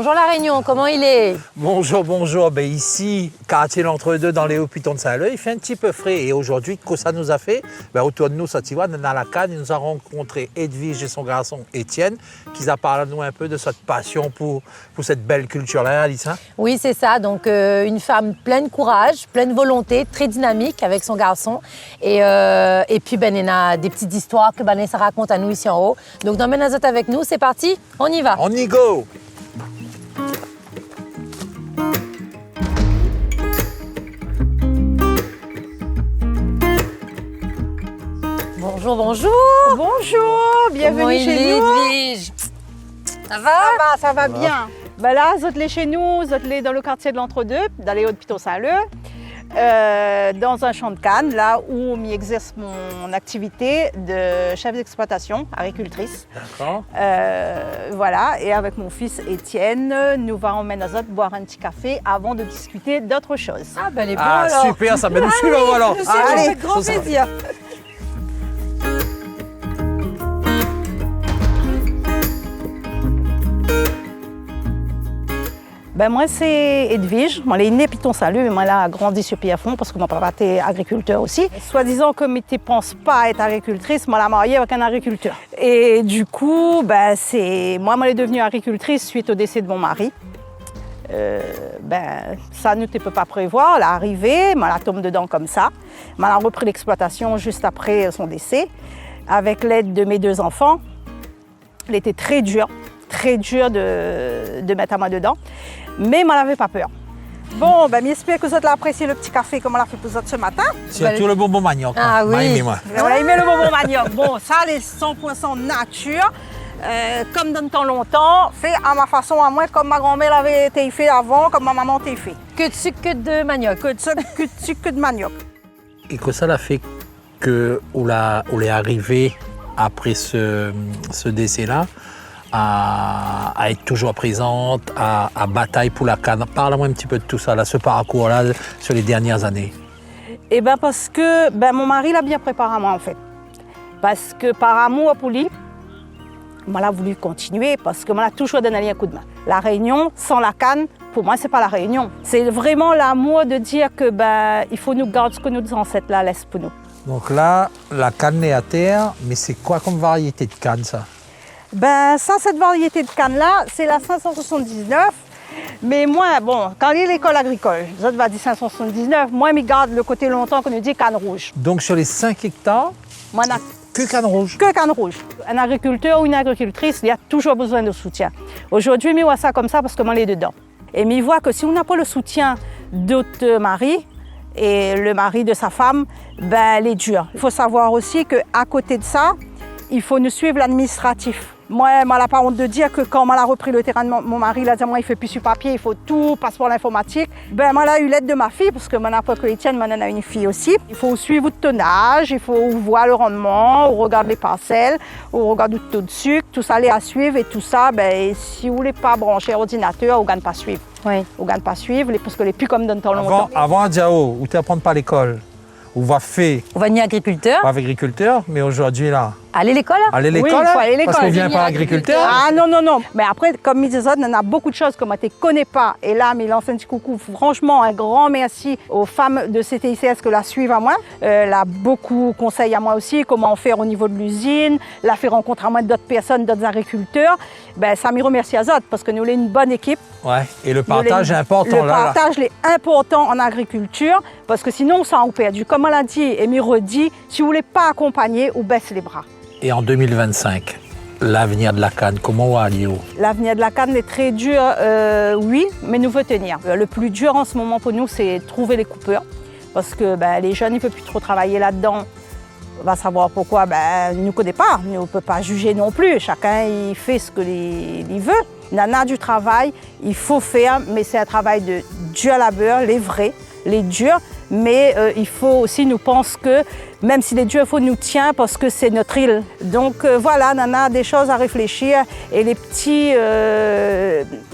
Bonjour La Réunion, comment il est? Bonjour, bonjour. Ben ici, quartier l'Entre-deux dans les Hauts-Pitons de Saint-Leu, il fait un petit peu frais. Et aujourd'hui, qu'est-ce que ça nous a fait? Ben, autour de nous, ça, tu vois, dans la canne, il nous a rencontré Edwige et son garçon Étienne, qui a parlé à nous un peu de cette passion pour cette belle culture-là, Alice. Hein? Oui, c'est ça. Donc, une femme pleine de courage, pleine de volonté, très dynamique avec son garçon. Et puis, ben, il a des petites histoires que Vanessa raconte à nous ici en haut. Donc, dans Menazot avec nous, c'est parti, on y va. On y go! Bonjour, bonjour. Bonjour, bienvenue chez nous. Edwige? Ça va? Ça va bien. Ben là, vous êtes chez nous, vous êtes dans le quartier de l'Entre-deux, dans les Hauts-Pitons-Saint-Leu, dans un champ de canne, là où j'exerce mon activité de chef d'exploitation, agricultrice. D'accord. Voilà, et avec mon fils Étienne, nous allons Menazot boire un petit café avant de discuter d'autres choses. Ah, ben, elle est bonne Ah, alors. super, ça va nous suivre alors. Allez, Avec grand plaisir. Ben moi, c'est Edwige. Moi, elle est née Pitons-Saint-Leu, mais moi, elle a grandi sur Pierrefonds parce que mon papa était agriculteur aussi. Soi-disant que je ne pense pas être agricultrice, moi, elle a marié avec un agriculteur. Et du coup, ben, moi, elle est devenue agricultrice suite au décès de mon mari. Ça, nous ne peut pas prévoir. Elle est arrivée, mais elle tombe dedans comme ça. Elle a repris l'exploitation juste après son décès, avec l'aide de mes deux enfants. Elle était très dure de mettre à moi dedans. Mais je n'avais pas peur. Bon, ben, j'espère que vous avez apprécié le petit café comme on l'a fait pour vous ce matin. Surtout le bonbon manioc. Ah oui. Moi. On a aimé le bonbon manioc. Bon, ça, les 100% nature, comme dans le temps longtemps, fait à ma façon, à moi, comme ma grand-mère avait été fait avant, comme ma maman était fait. Que de sucre, que de manioc. Que de sucre, que de manioc. Et que ça l'a fait que où est arrivé après ce décès-là à être toujours présente, à bataille pour la canne. Parle-moi un petit peu de tout ça, là, ce parcours-là sur les dernières années. Eh bien, parce que mon mari l'a bien préparé à moi, en fait. Parce que par amour pour lui, moi, l'a voulu continuer parce que moi, l'a toujours donné un coup de main. La Réunion, sans la canne, pour moi, c'est pas la Réunion. C'est vraiment l'amour de dire que il faut nous garder ce que nos ancêtres là laissent pour nous. Donc là, la canne est à terre, mais c'est quoi comme variété de canne, ça? Cette variété de canne-là, c'est la 579. Mais moi, bon, quand il est l'école agricole, les autres vont dire 579. Moi, je garde le côté longtemps qu'on nous dit canne rouge. Donc sur les 5 hectares, Moi, on a que canne rouge? que canne rouge. Un agriculteur ou une agricultrice, il a toujours besoin de soutien. Aujourd'hui, je vois ça comme ça parce que moi, je suis dedans. Et je vois que si on n'a pas le soutien d'autres maris, et le mari de sa femme, elle est dure. Il faut savoir aussi qu'à côté de ça, il faut nous suivre l'administratif. Moi, je n'ai pas honte de dire que quand on a repris le terrain de mon mari, il a dit moi, il ne fait plus sur papier, il faut tout, passeport l'informatique. Moi, j'ai eu l'aide de ma fille, parce que maintenant, pas que Étienne, maintenant, on a une fille aussi. Il faut suivre le tonnage, il faut voir le rendement, on regarde les parcelles, on regarde le taux de sucre, tout ça, les à suivre et tout ça. Si vous ne voulez pas brancher l'ordinateur, on ne gagne pas suivre. Oui. On ne gagne pas suivre, parce que les plus comme dans le temps longtemps. Avant à Diao, où tu n'apprends pas à l'école, où va faire On va ni agriculteur. agriculteur, mais aujourd'hui là, Allez l'école. aller l'école, Oui, il faut aller à l'école. parce qu'on ne vient Devenir pas agriculteur. Ah non. Mais après, comme il disait, il y en a beaucoup de choses que moi, je ne connais pas. Et là, mais lance un petit coucou. Franchement, un grand merci aux femmes de CTICS que la suivent à moi. Elle a beaucoup conseillé à moi aussi, comment faire au niveau de l'usine, la fait rencontrer à moi d'autres personnes, d'autres agriculteurs. Ça me remercie à Zot parce que nous sommes une bonne équipe. Ouais, et le partage est important Le là. partage est important en agriculture parce que sinon, on s'en perdu. Comme on l'a dit et me redit, si vous ne voulez pas accompagner, on baisse les bras. Et en 2025, l'avenir de la canne, comment va aller? L'avenir de la canne est très dur, oui, mais nous veut tenir. Le plus dur en ce moment pour nous, c'est trouver les coupeurs. Parce que les jeunes, ils ne peuvent plus trop travailler là-dedans. On va savoir pourquoi, ils ne nous connaissent pas. On ne peut pas juger non plus. Chacun, il fait ce qu'il veut. Nana du travail, il faut faire, mais c'est un travail de dur labeur, les vrais, les durs. Mais il faut aussi nous penser que même si les dieux, il faut nous tenir parce que c'est notre île. Donc voilà, on a des choses à réfléchir et les petits,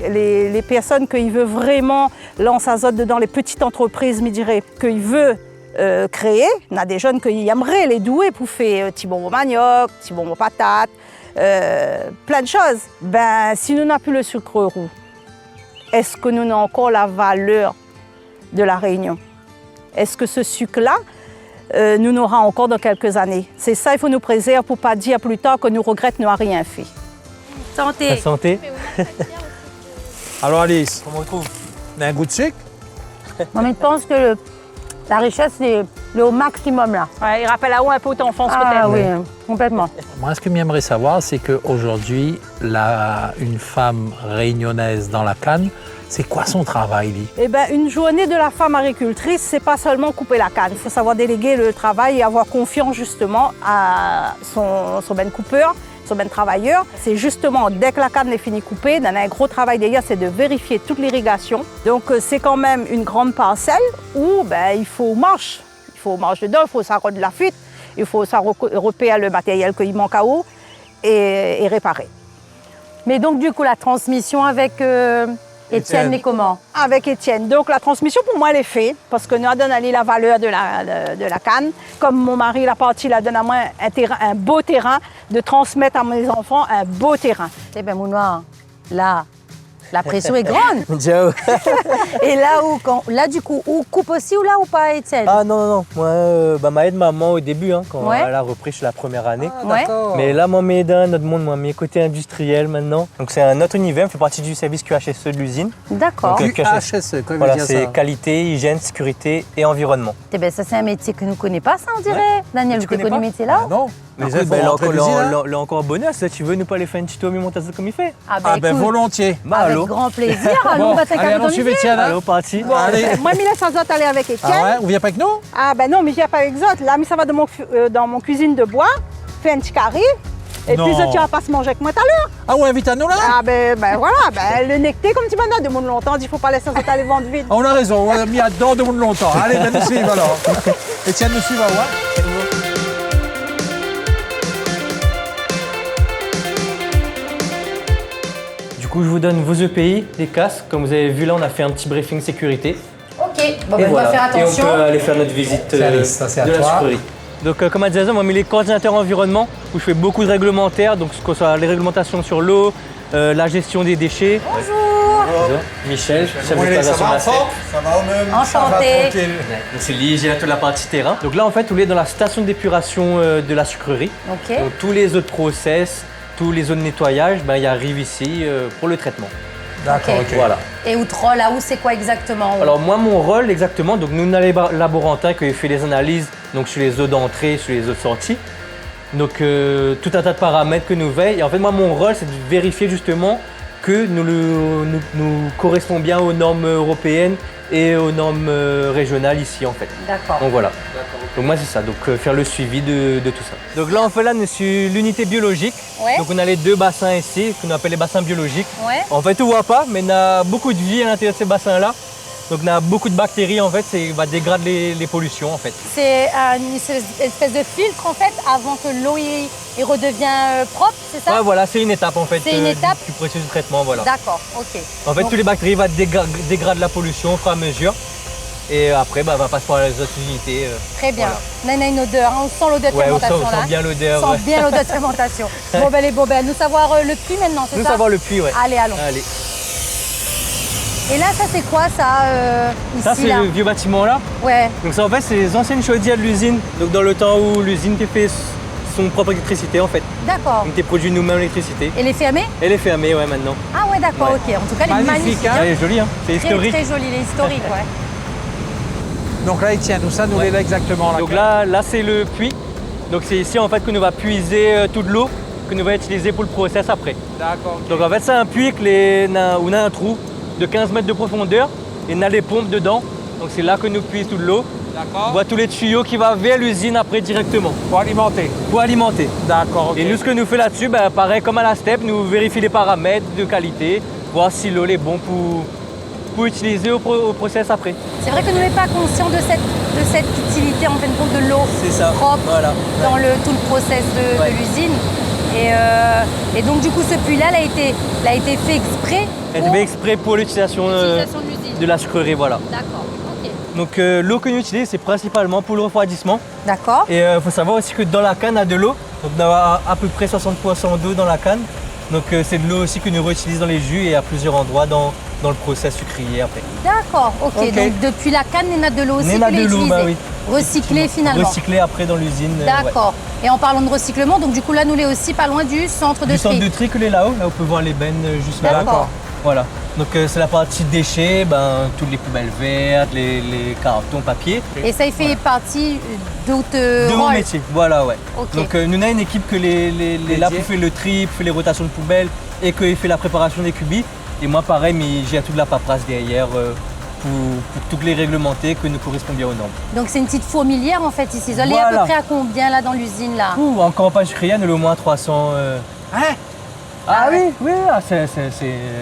les personnes qui veulent vraiment lancer Azote dedans, les petites entreprises, me dirais, qu'ils veulent créer, on a des jeunes qui aimeraient les douer pour faire petit bonbon manioc, petit bonbon patate, plein de choses. Si nous n'avons plus le sucre roux, est-ce que nous avons encore la valeur de la Réunion? Est-ce que ce sucre-là, nous l'aurons encore dans quelques années? C'est ça, il faut nous préserver pour ne pas dire plus tard que nous regrettons de n'avoir rien fait. Santé. La santé. Alors Alice, Comment on trouve? on a un goût de sucre? Moi, je pense que la richesse, c'est le au maximum là. Ouais, il rappelle à où un peu ton enfance Ah peut-être. oui, complètement. Moi, ce que j'aimerais savoir, c'est qu'aujourd'hui, une femme réunionnaise dans la canne, c'est quoi son travail, lui? Eh ben, une journée de la femme agricultrice, c'est pas seulement couper la canne. Il faut savoir déléguer le travail et avoir confiance justement à son ben coupeur, son ben travailleur. C'est justement dès que la canne est finie coupée, dans un gros travail derrière, c'est de vérifier toute l'irrigation. Donc c'est quand même une grande parcelle où il faut marche. Il faut marche dedans, il faut s'arroser de la fuite, il faut repérer le matériel qu'il manque à eau et réparer. Mais donc, du coup, la transmission avec Étienne est comment? Avec Étienne. Donc la transmission pour moi elle est faite parce que nous avons donné la valeur de la canne. Comme mon mari l'a parti, il a donné à moi un beau terrain, de transmettre à mes enfants un beau terrain. Eh bien, mon noir, là, la pression est grande. Ciao. Et là, du coup, ou coupe aussi ou là ou pas, Étienne? Ah non. Moi, ma aide maman au début, hein, quand Ouais. elle a repris chez la première année. Ouais. D'accord. Mais là, moi, m'aide un autre monde, moi, mes côtés industriels maintenant. Donc c'est un autre univers, on fait partie du service QHSE de l'usine. D'accord. Donc, QHSE, quoi veut Voilà, dire c'est ça? qualité, hygiène, sécurité et environnement. Eh bien, ça, c'est un métier que nous ne connaissons pas, ça, on dirait. Daniel, Tu vous connaissez connais le pas métier là? Ah non. Mais Écoute, ben, faut rentrer l'usine, hein. là, encore abonné, si tu veux nous pas aller faire une petite montage comme il fait. Ah Ah ben écoute, volontiers. Bah avec allô. grand plaisir. Allons, Bon, on va allez, s'incarner allons dans suivre l'usine. Étienne. hein. Allô, parti. Allez. Moi, je laisse sans autre aller avec Étienne. Ah ouais, vous venez pas avec nous? Ah ben non, mais je viens pas avec autres. Là, mais ça va dans mon cuisine de bois, fait un petit carré. Et Non. puis, tu vas pas se manger avec moi tout à l'heure. Ah ouais, invite à nous là? Ah ben voilà, le necté, comme tu m'as dit, de monde longtemps, il faut pas laisser sans autre aller vendre vide. Ah, on a raison, on a mis à dedans de monde longtemps. Allez, ben nous suivre alors. Étienne nous suivre, ouais. Du coup, je vous donne vos EPI, les casques. Comme vous avez vu là, on a fait un petit briefing sécurité. Ok, bon, Et ben, on va faire Et on attention. peut aller faire notre visite C'est Alice, ça, c'est à de la toi. sucrerie. Donc comme a dit Jason, moi je suis coordinateur environnement où je fais beaucoup de réglementaires, donc ce que ce soit les réglementations sur l'eau, la gestion des déchets. Bonjour. Michel, chef d'exploitation de la SEP. Ça va au même. Enchanté. Donc c'est lié, j'ai toute la partie terrain. Donc là en fait, on est dans la station d'épuration de la sucrerie. Ok. Donc tous les autres process, tous les zones de nettoyage, ils arrivent ici pour le traitement. D'accord, Ok. ok. Voilà. Et outre là où c'est quoi exactement? Alors moi mon rôle exactement, donc nous on a les laborantins qui fait les analyses donc sur les eaux d'entrée, sur les eaux de sortie. Donc tout un tas de paramètres que nous veillons. Et en fait moi mon rôle c'est de vérifier justement que nous correspond bien aux normes européennes et aux normes régionales ici en fait. D'accord. Donc voilà. Donc moi c'est ça, donc faire le suivi de tout ça. Donc là on fait là sur l'unité biologique. Ouais. Donc on a les deux bassins ici qu'on appelle les bassins biologiques. Ouais. En fait on voit pas, mais on a beaucoup de vie à l'intérieur de ces bassins là. Donc on a beaucoup de bactéries en fait, ça va dégrader les pollutions en fait. C'est une espèce de filtre en fait avant que l'eau il redevient propre, c'est ça? Ouais voilà, c'est une étape en fait C'est une étape du processus de traitement. Voilà. D'accord, ok. En fait Donc- tous les bactéries vont dégrader la pollution au fur et à mesure. Et après va passer par les autres unités. Très bien. Voilà. On a une odeur, hein, on sent l'odeur de Ouais, on fermentation sent là. bien l'odeur. On ouais. sent bien l'odeur de fermentation. Bon, nous savoir le prix maintenant, c'est Nous ça? savoir le puits, ouais. Allez, allons. Allez. Et là, ça c'est quoi ça ici Ça c'est là? le vieux bâtiment là. Ouais. Donc ça en fait c'est les anciennes chaudières de l'usine. Donc dans le temps où l'usine qui fait son propre électricité en fait. D'accord. Donc tu produit nous-mêmes l'électricité. Et les fermés? Elle est fermée ouais maintenant. Ah ouais, d'accord, Ouais. ok. En tout cas, elle est Magnifique, magnifique. hein. Elle est jolie hein, c'est Très, historique. très jolie, elle est historique, ouais. Donc là, Étienne, où ça nous est là exactement la Donc canne? là c'est le puits. Donc c'est ici en fait que nous va puiser toute l'eau que nous va utiliser pour le process après. D'accord. ok. Donc en fait c'est un puits où on a un trou de 15 mètres de profondeur et on a les pompes dedans. Donc c'est là que nous puisons toute l'eau. On D'accord. voit tous les tuyaux qui vont vers l'usine après directement Pour alimenter. pour alimenter. D'accord, ok. Et nous ce que nous fait là-dessus, pareil comme à la STEP, nous vérifions les paramètres de qualité, voir si l'eau est bon pour utiliser au process après. C'est vrai que nous n'sommes pas conscients de cette utilité en fin de compte de l'eau C'est ça, propre voilà. dans tout le process de Ouais. l'usine. Et donc du coup ce puits-là il a été fait exprès Elle pour fait exprès pour l'utilisation l'utilisation de l'usine. de la sucrerie, voilà. D'accord, ok. Donc l'eau que nous utilisons, c'est principalement pour le refroidissement. D'accord. Et il faut savoir aussi que dans la canne, il y a de l'eau. Donc on a à peu près 60% d'eau dans la canne. Donc c'est de l'eau aussi que nous réutilisons dans les jus et à plusieurs endroits dans dans le process sucrier après. D'accord, ok. Ok. Donc depuis la canne, il y en a de l'eau aussi Il y en a que vous de l'eau, l'utilisez. bah oui. Recyclé finalement. Recycler après dans l'usine. D'accord. Et en parlant de recyclement, donc du coup là, nous les aussi pas loin du centre de Du centre tri. de tri que les là-haut, là on peut voir les bennes juste là. D'accord. Voilà. Donc c'est la partie déchets, toutes les poubelles vertes, les cartons, papier. Et ça, il fait partie d'autres De mon rôles. métier, voilà, ouais. Ok. Donc nous on a une équipe que les là pour faire le tri, pour faire les rotations de poubelles et qu'il fait la préparation des cubis. Et moi pareil, mais j'ai toute la paperasse derrière pour toutes les réglementer que nous correspondent bien aux normes. Donc c'est une petite fourmilière en fait ici. Vous allez à Voilà. peu près à combien là dans l'usine là? Ouh, en campagne sucrière, nous avons au moins 300. Hein? Ah oui, oui, c'est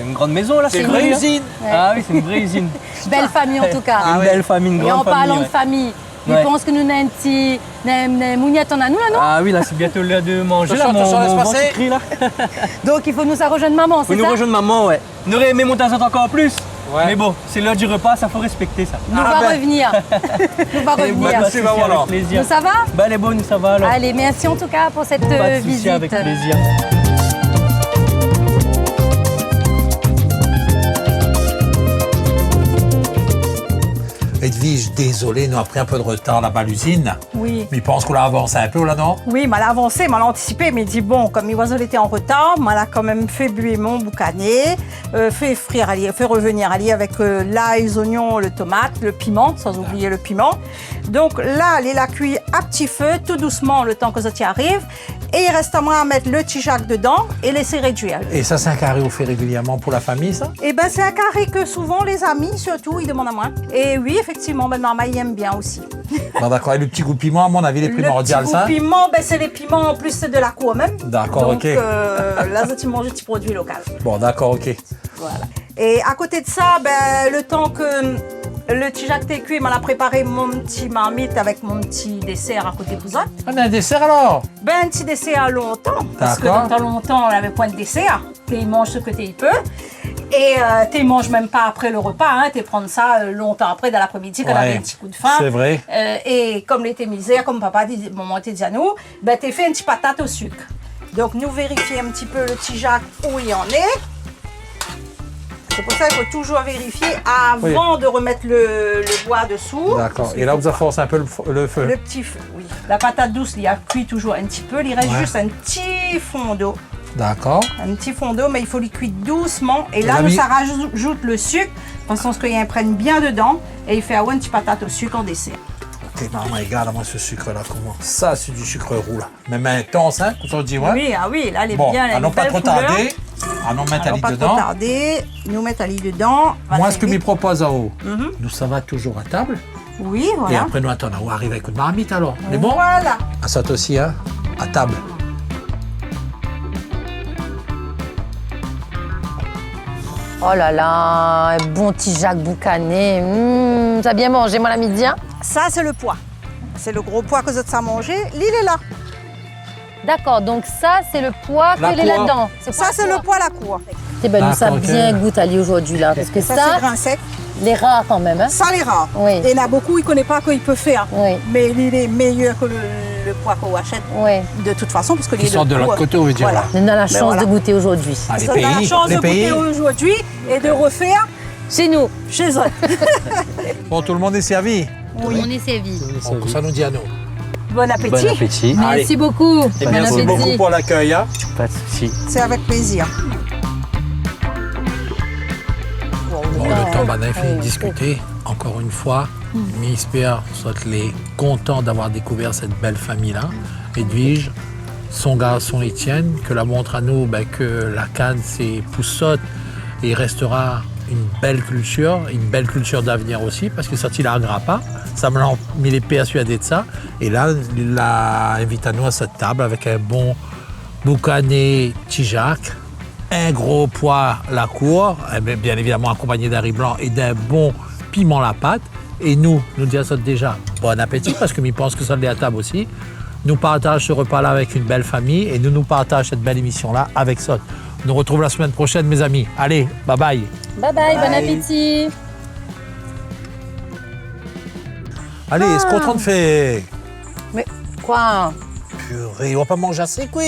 une grande maison là. C'est une une vraie vraie usine. Ouais. Ah oui, c'est une vraie usine. Belle famille en tout cas. Une belle famille, une Et en grande famille. parlant de ouais. famille, je Ouais. pense que nous avons un petit mouniette en a nous là, non? Ah oui, là c'est bientôt l'heure de manger là, Attention, laisse mon passer. ventre crie là. Donc il faut nous rejoindre maman, Faut c'est nous ça? rejoindre maman, ouais. On aurait aimé monter à ça encore plus. Ouais. Mais bon, c'est l'heure du repas, ça faut respecter ça. Nous Ah va ben. revenir. Nous va Et revenir. pas de Merci, souci, maman, avec alors. plaisir. Nous ça va? Bah elle est bonne, ça va alors. Allez, merci en tout cas pour cette Pas de souci, visite. avec plaisir. Edwige, désolé, nous avons pris un peu de retard là-bas à l'usine. Oui. Mais je pense qu'on l'a avancé un peu là, non? Oui, m'a avancé, m'a anticipé, mais dit bon, comme l'oiseau était en retard, m'a quand même fait buer mon boucané, fait frire Ali, fait revenir Ali avec l'ail, les oignons, le tomate, le piment, sans oublier le piment. Donc là, il a cuit à petit feu, tout doucement, le temps que ça y arrive. Et il reste à moi à mettre le tijac dedans et laisser réduire. Et ça, c'est un carré qu'on fait régulièrement pour la famille, ça? Et ben c'est un carré que souvent les amis, surtout, ils demandent à moi. Et oui, effectivement, ben, maman, il aime bien aussi. Bon, d'accord. Et le petit goût piment, à mon avis, il est primordial, le ça? petit goût piment, ben, c'est les piments en plus de la cour même. D'accord, Donc, ok. là, tu manges des petits produits locaux. Bon, d'accord, ok. Voilà. Et à côté de ça, ben, le temps que le tijac t'est cuit, m'a préparé mon petit marmite avec mon petit dessert à côté de ça. On a un dessert alors? Ben, un petit dessert à longtemps. Parce que D'accord. dans longtemps, on n'avait point de dessert. Tu manges ce que tu peux. Et tu manges même pas après le repas. Hein. Tu prends ça longtemps après, dans l'après-midi, quand on Ouais, avait un petit coup de faim. c'est vrai. Et comme l'été misère, comme papa dit, maman te dit à nous, ben, tu fait un petit patate au sucre. Donc, nous vérifier un petit peu le tijac où il en est. C'est pour ça qu'il faut toujours vérifier avant de remettre le bois dessous. D'accord. Parce Et là, qu'il vous faut forcez un peu le feu. le petit feu, oui. La patate douce, il y a cuit toujours un petit peu. Il reste Ouais. juste un petit fond d'eau. D'accord. Un petit fond d'eau, mais il faut lui cuire doucement. Et là, La nous, vie- ça rajoute le sucre, de façon qu'il imprègne bien dedans. Et il fait un petit patate au sucre en dessert. Ok, maman, regarde-moi ce sucre-là, comment? Ça, c'est du sucre roux, là. Mais intense, hein? Comme on dit, ouais? Oui, ah oui, là, elle est Bon, bien. Elle a allons une pas belle trop couleur. tarder. Allons mettre Allons Ali pas trop dedans. tarder. Nous mettre Ali dedans. Moi, Va ce que très je vite. propose en haut, Mhm. nous, ça va toujours à table. Oui, Et voilà. après, nous attendons. On arrive avec une marmite alors. On est bon? Voilà. Ah, ça aussi, hein? À table. Oh là là, un bon petit Jacques boucané. T'as bien mangé, moi, la midi, hein? Ça, c'est le pois. C'est le gros pois que vous êtes à manger. L'île est là. D'accord, donc ça, c'est le pois La qu'il est cour. là-dedans. Ça, c'est le pois à la cour. Eh ben, nous, ça D'accord, ok. bien goûte Ali aujourd'hui, là. Parce que Ça, ça, c'est grain sec. les rares quand même, hein? Ça, les rares. Oui. Et il y en a beaucoup, ils ne connaissent pas qu'il peut faire. Oui, Mais il est meilleur que le pois qu'on achète oui. de toute façon. Parce que Qui sont de l'autre côté, on veut dire. Voilà. Là. On a la chance voilà. de goûter aujourd'hui. Ah, les On a la pays. chance Les de pays. goûter aujourd'hui et de refaire Chez nous, chez eux. Bon, tout le monde est servi. on est servi. Donc, ça nous dit à nous. Bon appétit. Bon appétit. Merci beaucoup. Bon Merci appétit. beaucoup pour l'accueil. Hein. Pas de souci. C'est avec plaisir. Bon, le temps, on a fini de discuter. Encore une fois, j'espère que les content d'avoir découvert cette belle famille-là. Edwige, son garçon Étienne, que la montre à nous que la canne, c'est poussotte et il restera une belle culture d'avenir aussi, parce que ça, il n'arrivera pas. Ça me l'a mis les persuadés de ça. Et là, il l'a invité à nous à cette table avec un bon boucané tijac, un gros pois la cour, bien évidemment accompagné d'un riz blanc et d'un bon piment la pâte. Et nous disons ça déjà bon appétit, parce que je pense que ça l'est à table aussi. Nous partageons ce repas-là avec une belle famille et nous partageons cette belle émission-là avec ça. Nous retrouvons la semaine prochaine, mes amis. Allez, bye bye. Bye bye, bon appétit. Allez, est-ce qu'on est en train de faire? Mais quoi? Purée, on va pas manger assez, quoi.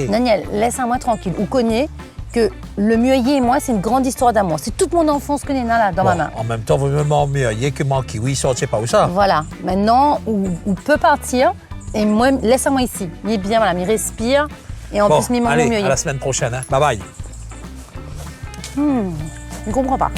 Daniel, laisse-moi tranquille. Vous connaissez que le mueyer et moi, c'est une grande histoire d'amour. C'est toute mon enfance que Nena là dans ma main. En même temps, vous me mieux que mon kiwi, sortez pas où ça. Voilà. Maintenant, on peut partir. Et moi, laisse-moi ici. Il est bien, voilà, il respire. Et en plus, il mange allez, au mueyer. à la semaine prochaine. Hein. Bye bye. Je ne comprends pas.